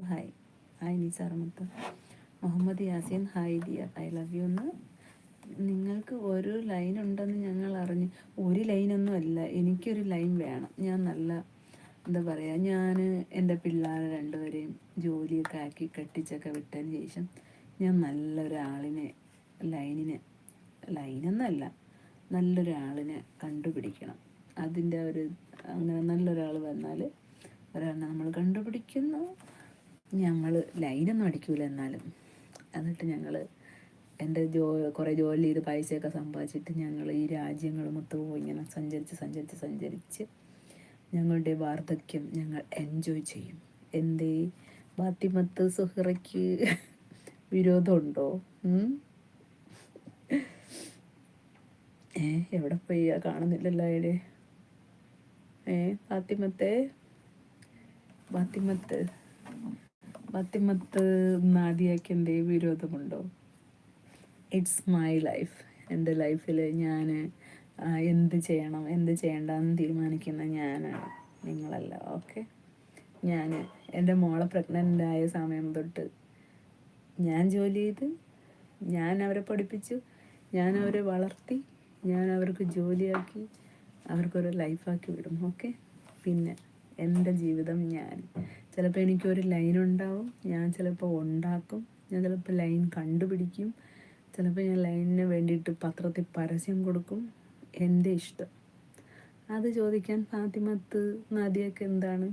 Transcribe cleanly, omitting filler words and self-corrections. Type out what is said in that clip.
Hi hi നിസാറമുത്ത്. Muhammad Yaseen hi dear I love you എന്ന്. നിങ്ങൾക്ക് ഒരു ലൈൻ ഉണ്ടെന്ന് ഞങ്ങൾ അറിഞ്ഞു. ഒരു ലൈനൊന്നും അല്ല, എനിക്കൊരു ലൈൻ വേണം. ഞാൻ നല്ല എന്താ പറയുക, ഞാൻ എൻ്റെ പിള്ളേരെ രണ്ടുപേരെയും ജോലിയൊക്കെ ആക്കി കെട്ടിച്ചൊക്കെ വിട്ടതിന് ശേഷം ഞാൻ നല്ലൊരാളിനെ ലൈനൊന്നല്ല നല്ലൊരാളിനെ കണ്ടുപിടിക്കണം. അതിൻ്റെ അങ്ങനെ നല്ലൊരാൾ വന്നാൽ ഒരാളിനെ നമ്മൾ കണ്ടുപിടിക്കുന്നു. ഞങ്ങൾ ലൈനൊന്നും അടിക്കൂല എന്നാലും. എന്നിട്ട് ഞങ്ങൾ എൻ്റെ കുറേ ജോലി ചെയ്ത് പൈസയൊക്കെ സമ്പാദിച്ചിട്ട് ഞങ്ങൾ ഈ രാജ്യങ്ങൾ മൊത്തവും ഇങ്ങനെ സഞ്ചരിച്ച് ഞങ്ങളുടെ വാർദ്ധക്യം ഞങ്ങൾ എൻജോയ് ചെയ്യും. എന്തേ ബാത്തിമത്ത് സുഹറയ്ക്ക് വിരോധമുണ്ടോ? എവിടെ പോയി കാണുന്നില്ലല്ലോ അയാളെ. ബാത്തിമത്ത് നാദിയയ്ക്ക് എന്തേ വിരോധമുണ്ടോ? It's my life. എൻ്റെ ലൈഫിൽ ഞാൻ എന്ത് ചെയ്യണം എന്ത് ചെയ്യണ്ടെന്ന് തീരുമാനിക്കുന്ന ഞാനാണ്, നിങ്ങളല്ല. ഓക്കെ, ഞാൻ എൻ്റെ മോളെ പ്രഗ്നൻ്റ് ആയ സമയം തൊട്ട് ഞാൻ ജോലി ചെയ്ത്, ഞാൻ അവരെ പഠിപ്പിച്ചു, ഞാൻ അവരെ വളർത്തി, ഞാൻ അവർക്ക് ജോലിയാക്കി, അവർക്കൊരു ലൈഫാക്കി വിടും. ഓക്കെ, പിന്നെ എൻ്റെ ജീവിതം ഞാൻ ചിലപ്പോൾ എനിക്കൊരു ലൈൻ ഉണ്ടാവും, ഞാൻ ചിലപ്പോൾ ഉണ്ടാക്കും, ഞാൻ ചിലപ്പോൾ ലൈൻ കണ്ടുപിടിക്കും, ചിലപ്പോൾ ഞാൻ ലൈനിന് വേണ്ടിയിട്ട് പത്രത്തിൽ പരസ്യം കൊടുക്കും. എൻ്റെ ഇഷ്ടം. അത് ചോദിക്കാൻ ഫാത്തിമത്ത് നാദിയക്ക് എന്താണ്?